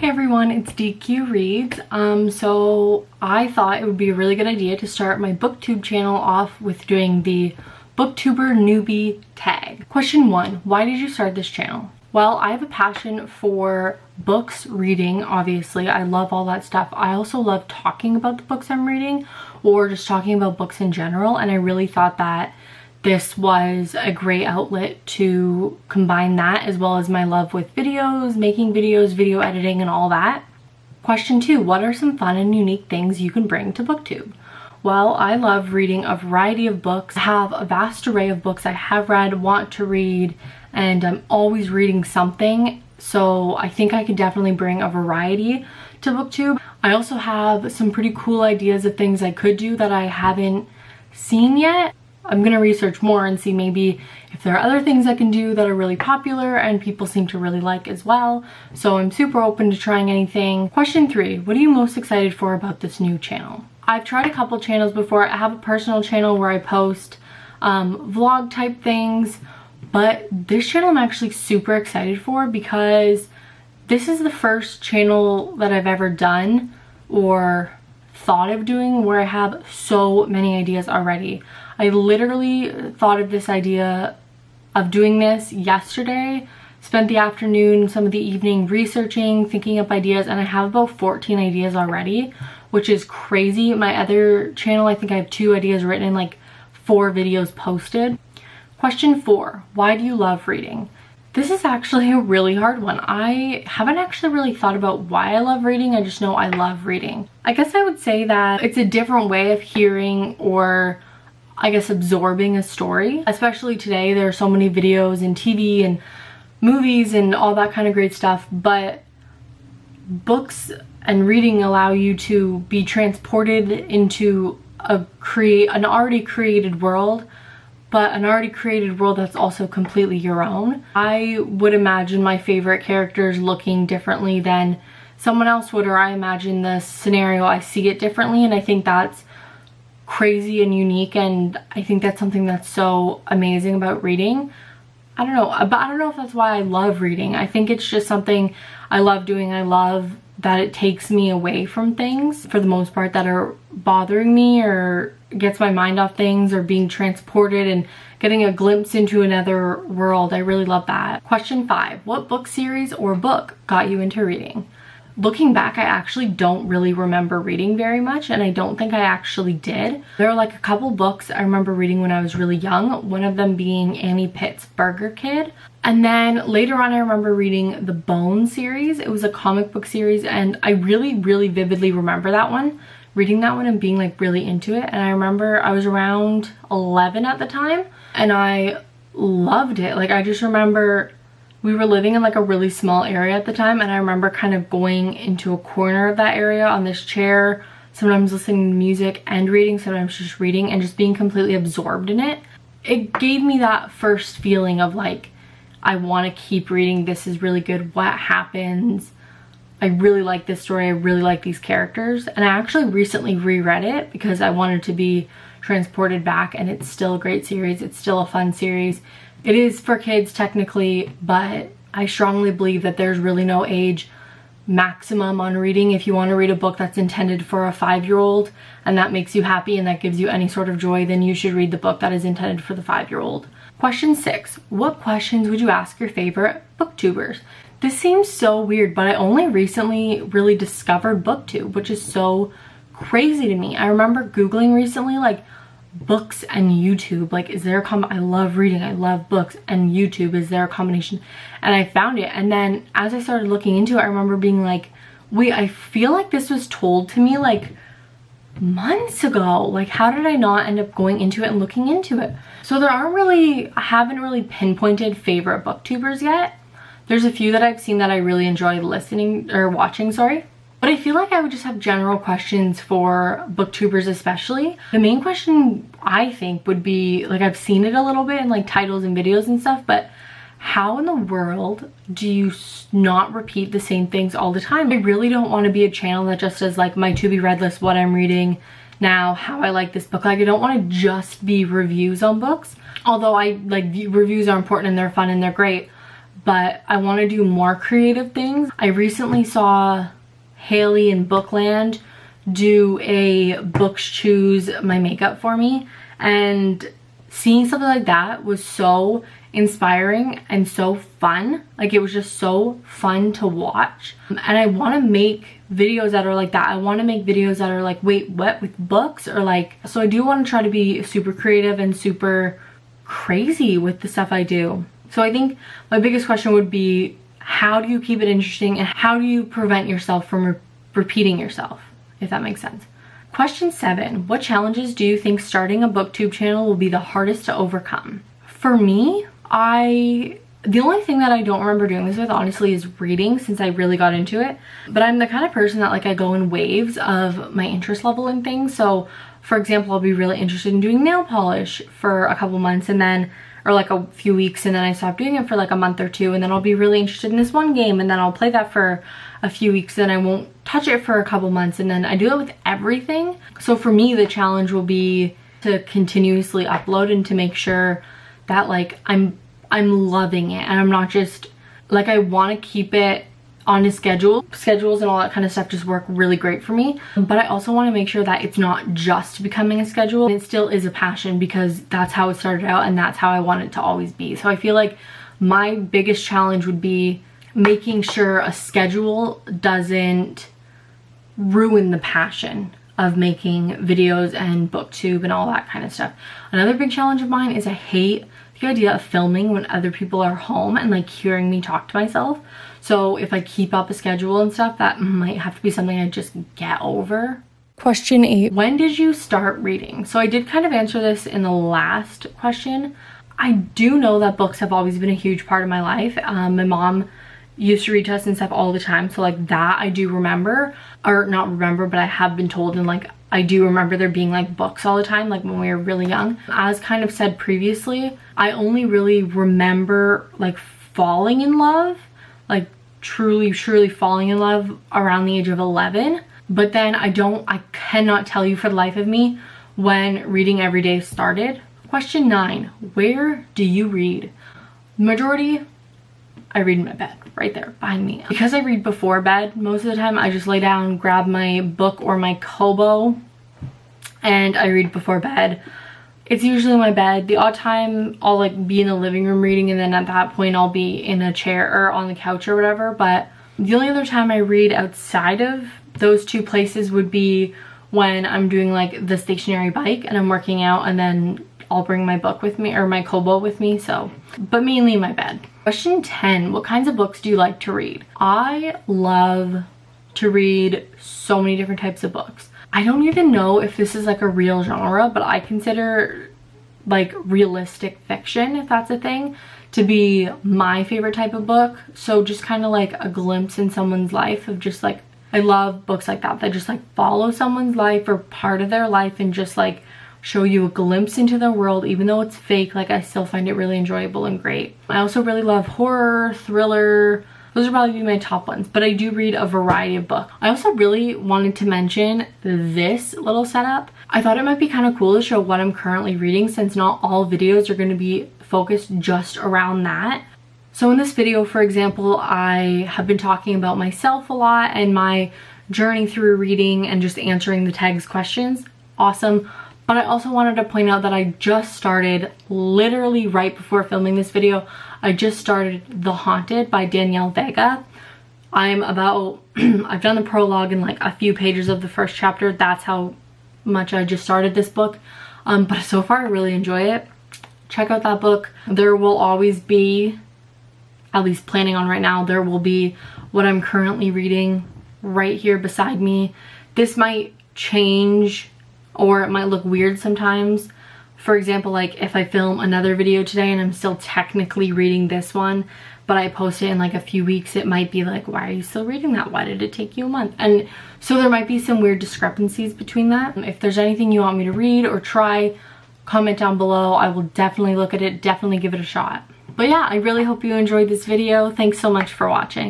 Hey everyone, it's DQ Reads. So I thought it would be a really good idea to start my booktube channel off with doing the Booktuber Newbie Tag. Question 1, why did you start this channel? Well, I have a passion for books, reading, obviously. I love all that stuff. I also love talking about the books I'm reading or just talking about books in general, and I really thought that this was a great outlet to combine that as well as my love with videos, making videos, video editing, and all that. Question 2, what are some fun and unique things you can bring to booktube? Well, I love reading a variety of books. I have a vast array of books I have read, want to read, and I'm always reading something. So I think I could definitely bring a variety to booktube. I also have some pretty cool ideas of things I could do that I haven't seen yet. I'm gonna research more and see maybe if there are other things I can do that are really popular and people seem to really like as well. So I'm super open to trying anything. Question 3, what are you most excited for about this new channel? I've tried a couple channels before. I have a personal channel where I post vlog type things, but this channel I'm actually super excited for because this is the first channel that I've ever done or thought of doing where I have so many ideas already. I literally thought of this idea of doing this yesterday, spent the afternoon, some of the evening researching, thinking up ideas, and I have about 14 ideas already, which is crazy. My other channel, I think I have 2 ideas written and like 4 videos posted. Question 4, why do you love reading? This is actually a really hard one. I haven't actually really thought about why I love reading. I just know I love reading. I guess I would say that it's a different way of hearing or I guess absorbing a story. Especially today, there are so many videos and TV and movies and all that kind of great stuff, but books and reading allow you to be transported into an already created world, but an already created world that's also completely your own. I would imagine my favorite characters looking differently than someone else would, or I imagine the scenario, I see it differently, and I think that's crazy and unique, and I think that's something that's so amazing about reading. I don't know, but I don't know if that's why I love reading. I think it's just something I love doing. I love that it takes me away from things for the most part that are bothering me or gets my mind off things, or being transported and getting a glimpse into another world. I really love that. Question 5, what book series or book got you into reading? Looking back, I actually don't really remember reading very much, and I don't think I actually did. There are like a couple books I remember reading when I was really young, one of them being Annie Pitt's Burger Kid. And then later on I remember reading the Bone series. It was a comic book series, and I really vividly remember that one. Reading that one and being like really into it. And I remember I was around 11 at the time and I loved it. Like I just remember we were living in like a really small area at the time, and I remember kind of going into a corner of that area on this chair, sometimes listening to music and reading, sometimes just reading, and just being completely absorbed in it. It gave me that first feeling of like, I want to keep reading. This is really good. What happens? I really like this story. I really like these characters. And I actually recently reread it because I wanted to be transported back, and it's still a great series. It's still a fun series. It is for kids technically, but I strongly believe that there's really no age maximum on reading. If you want to read a book that's intended for a 5-year-old and that makes you happy and that gives you any sort of joy, then you should read the book that is intended for the 5-year-old. Question 6, what questions would you ask your favorite booktubers? This seems so weird, but I only recently really discovered Booktube, which is so crazy to me. I remember Googling recently like books and YouTube, like is there a I love reading, I love books, and YouTube, is there a combination? And I found it, and then as I started looking into it, I remember being like, wait, I feel like this was told to me like months ago. Like how did I not end up going into it and looking into it? So I haven't really pinpointed favorite booktubers yet. There's a few that I've seen that I really enjoy listening or watching, sorry. But I feel like I would just have general questions for booktubers especially. The main question I think would be, like I've seen it a little bit in like titles and videos and stuff, but how in the world do you not repeat the same things all the time? I really don't want to be a channel that just does like my to be read list, what I'm reading now, how I like this book. Like I don't want to just be reviews on books. Although reviews are important and they're fun and they're great. but I want to do more creative things. I recently saw Haley in Bookland do a books choose my makeup for me, and seeing something like that was so inspiring and so fun. Like, it was just so fun to watch, and I want to make videos that are like that. I want to make videos that are like, wait, what, with books? Or like, so I do want to try to be super creative and super crazy with the stuff I do. So I think my biggest question would be, how do you keep it interesting, and how do you prevent yourself from repeating yourself, if that makes sense? Question 7, what challenges do you think starting a booktube channel will be the hardest to overcome? For me, the only thing that I don't remember doing this with, honestly, is reading, since I really got into it. But I'm the kind of person that, like, I go in waves of my interest level in things. So for example, I'll be really interested in doing nail polish for a couple months, and then, or like a few weeks, and then I stop doing it for like a month or two, and then I'll be really interested in this one game, and then I'll play that for a few weeks, then I won't touch it for a couple months, and then I do it with everything. So for me, the challenge will be to continuously upload and to make sure that, like, I'm loving it, and I'm not just, like, I want to keep it on a schedule. Schedules and all that kind of stuff just work really great for me, but I also want to make sure that it's not just becoming a schedule, it still is a passion, because that's how it started out and that's how I want it to always be. So I feel like my biggest challenge would be making sure a schedule doesn't ruin the passion of making videos and booktube and all that kind of stuff. Another big challenge of mine is I hate the idea of filming when other people are home and like hearing me talk to myself. So if I keep up a schedule and stuff, that might have to be something I just get over. Question 8, when did you start reading? So I did kind of answer this in the last question. I do know that books have always been a huge part of my life. My mom used to read to us and stuff all the time, so like that I do remember, or not remember, but I have been told, and like I do remember there being like books all the time, like when we were really young. As kind of said previously, I only really remember like falling in love, like truly falling in love around the age of 11. But then I cannot tell you for the life of me when reading every day started. Question 9, where do you read? Majority, I read in my bed, right there behind me. Because I read before bed, most of the time I just lay down, grab my book or my Kobo, and I read before bed. It's usually my bed. The odd time I'll like be in the living room reading, and then at that point I'll be in a chair or on the couch or whatever. But the only other time I read outside of those two places would be when I'm doing like the stationary bike and I'm working out, and then I'll bring my book with me or my Kobo with me. So, but mainly my bed. Question 10, what kinds of books do you like to read? I love to read so many different types of books. I don't even know if this is like a real genre, but I consider like realistic fiction, if that's a thing, to be my favorite type of book. So just kind of like a glimpse in someone's life of just like, I love books like that just like follow someone's life or part of their life and just like show you a glimpse into their world. Even though it's fake, like I still find it really enjoyable and great. I also really love horror, thriller. Those are probably my top ones, but I do read a variety of books. I also really wanted to mention this little setup. I thought it might be kind of cool to show what I'm currently reading, since not all videos are going to be focused just around that. So in this video, for example, I have been talking about myself a lot and my journey through reading and just answering the tags questions. Awesome. But I also wanted to point out that I just started, literally right before filming this video, I just started The Haunted by Danielle Vega. I've done the prologue and like a few pages of the first chapter. That's how much I just started this book. But so far I really enjoy it. Check out that book. There will always be, at least planning on right now, there will be what I'm currently reading right here beside me. This might change, or it might look weird sometimes. For example, like if I film another video today and I'm still technically reading this one, but I post it in like a few weeks, it might be like, why are you still reading that? Why did it take you a month? And so there might be some weird discrepancies between that. If there's anything you want me to read or try, comment down below. I will definitely look at it, definitely give it a shot. But yeah, I really hope you enjoyed this video. Thanks so much for watching.